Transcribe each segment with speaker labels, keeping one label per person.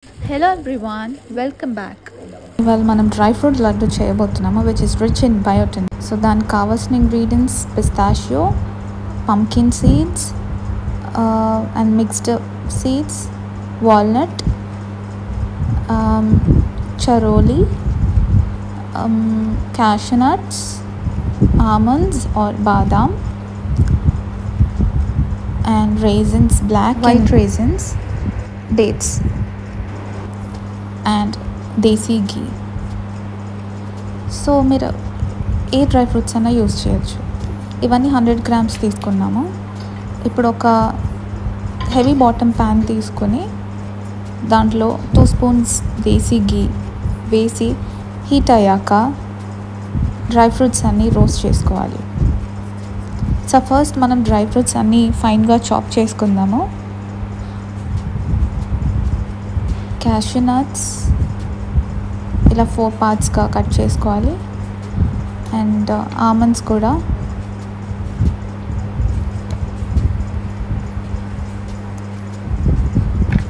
Speaker 1: Hello everyone, welcome back.
Speaker 2: ఇవాళ మనం dry fruit laddu చేయబోతున్నాము which is rich in biotin. So దానికి కావాల్సిన ingredients pistachio, pumpkin seeds and mixed seeds, walnut, charoli, cashew nuts, almonds or badam, and raisins, white raisins, dates, and desi ghee. So మీరు ఏ dry fruits అయినా use చేయొచ్చు. ఇవన్నీ 100 grams తీసుకున్నాము. ఇప్పుడు ఒక heavy bottom pan తీసుకొని దాంట్లో 2 spoons దేశీ ఘీ వేసి హీట్ అయ్యాక డ్రై ఫ్రూట్స్ అన్నీ రోస్ట్ చేసుకోవాలి. సో ఫస్ట్ మనం డ్రై ఫ్రూట్స్ అన్నీ ఫైన్గా చాప్ చేసుకుందాము. క్యాష్యూ నట్స్ ఇలా 4 partsగా కట్ చేసుకోవాలి. అండ్ ఆల్మండ్స్ కూడా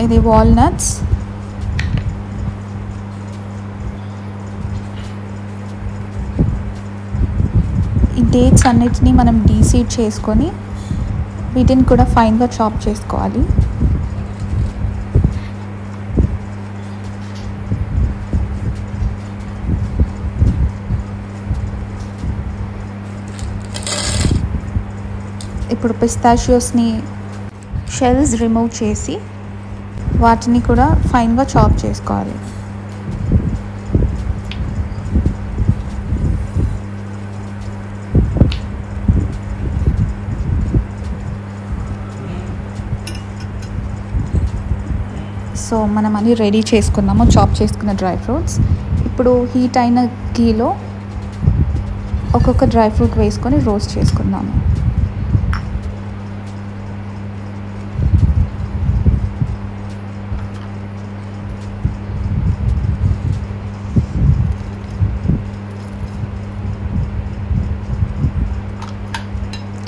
Speaker 2: ఇది వాల్నట్స్, ఈ డేట్స్ అన్నిటినీ మనం డీసీడ్ చేసుకొని వీటిని కూడా ఫైన్గా చాప్ చేసుకోవాలి. ఇప్పుడు పిస్తాషియోస్ని షెల్స్ రిమూవ్ చేసి వాటిని కూడా ఫైన్గా చాప్ చేసుకోవాలి. సో మనం అన్నీ రెడీ చేసుకున్నాము చాప్ చేసుకున్న డ్రై ఫ్రూట్స్. ఇప్పుడు హీట్ అయిన ఘీలో ఒక్కొక్క డ్రై ఫ్రూట్ వేసుకొని రోస్ట్ చేసుకుందాము.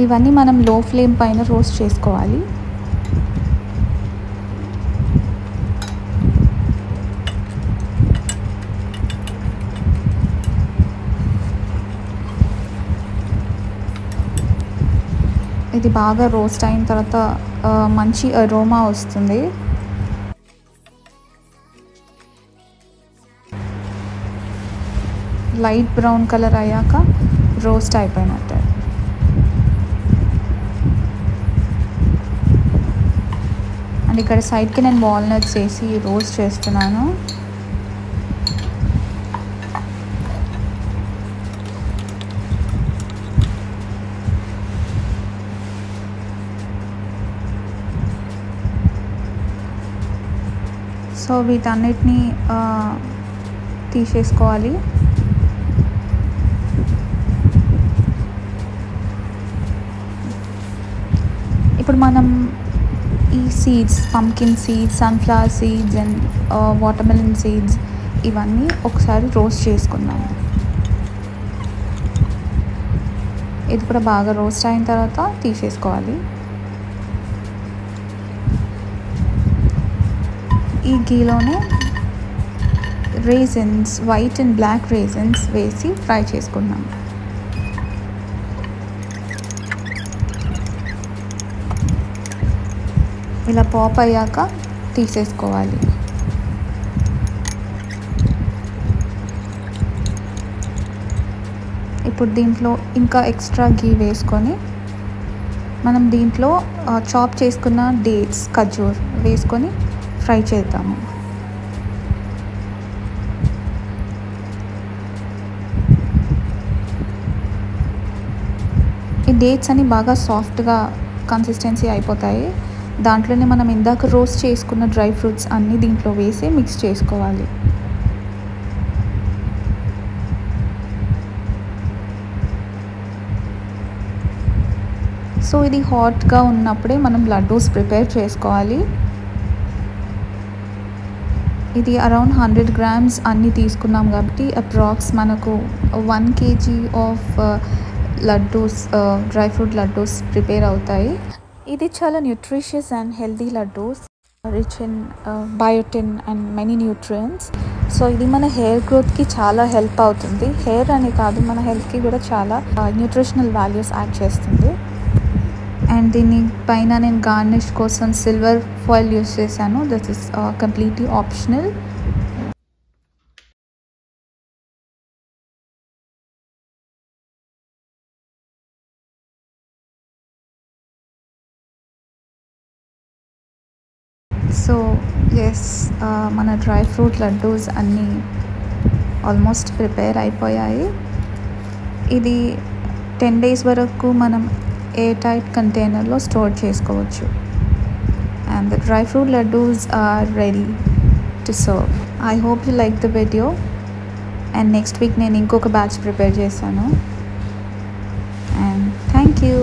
Speaker 2: ఇవన్నీ మనం లో ఫ్లేమ్ పైన రోస్ట్ చేసుకోవాలి. ఇది బాగా రోస్ట్ అయిన తర్వాత మంచి అరోమా వస్తుంది. లైట్ బ్రౌన్ కలర్ అయ్యాక రోస్ట్ అయిపోయినట్టే. అండ్ ఇక్కడ సైడ్కి నేను వాల్నట్స్ వేసి రోస్ట్ చేస్తున్నాను. సో వీటన్నిటిని తీసేసుకోవాలి. ఇప్పుడు మనం ఈ seeds, pumpkin seeds, sunflower seeds and watermelon seeds ఇవన్నీ ఒకసారి రోస్ట్ చేసుకుందాము. ఇది కూడా బాగా రోస్ట్ అయిన తర్వాత తీసేసుకోవాలి. ఈ ఘీలోనే raisins, white and black raisins వేసి ఫ్రై చేసుకుందాం. ఇలా పాప్ అయ్యాక తీసేసుకోవాలి. ఇప్పుడు దీంట్లో ఇంకా ఎక్స్ట్రా ఘీ వేసుకొని మనం దీంట్లో చాప్ చేసుకున్న డేట్స్, ఖజూర్ వేసుకొని ఫ్రై చేద్దాము. ఈ డేట్స్ అన్ని బాగా సాఫ్ట్గా కన్సిస్టెన్సీ అయిపోతాయి. దాంట్లోనే మనం ఇందాక రోస్ట్ చేసుకున్న డ్రై ఫ్రూట్స్ అన్నీ దీంట్లో వేసి మిక్స్ చేసుకోవాలి. సో ఇది హాట్గా ఉన్నప్పుడే మనం లడ్డూస్ ప్రిపేర్ చేసుకోవాలి. ఇది అరౌండ్ 100 grams అన్నీ తీసుకున్నాం కాబట్టి అప్రాక్స్ మనకు 1 kg of laddoos, dry fruit laddoos prepare అవుతాయి. ఇది చాలా nutritious and healthy laddoos. Rich in biotin and many nutrients. So ఇది మన హెయిర్ గ్రోత్కి చాలా హెల్ప్ అవుతుంది. హెయిర్ అని కాదు, మన హెల్త్కి కూడా చాలా న్యూట్రిషనల్ వాల్యూస్ యాడ్ చేస్తుంది. అండ్ దీని పైన నేను గార్నిష్ కోసం సిల్వర్ ఫాయిల్ యూస్ చేశాను. This is completely optional. So yes, మన డ్రై ఫ్రూట్ లడ్డూస్ అన్నీ ఆల్మోస్ట్ ప్రిపేర్ అయిపోయాయి. ఇది 10 days వరకు మనం ఎయిర్ టైట్ కంటైనర్లో స్టోర్ చేసుకోవచ్చు. And the dry fruit laddoos are ready to serve. I hope you like the video. And next week నేను ఇంకొక బ్యాచ్ ప్రిపేర్ చేశాను. And thank you.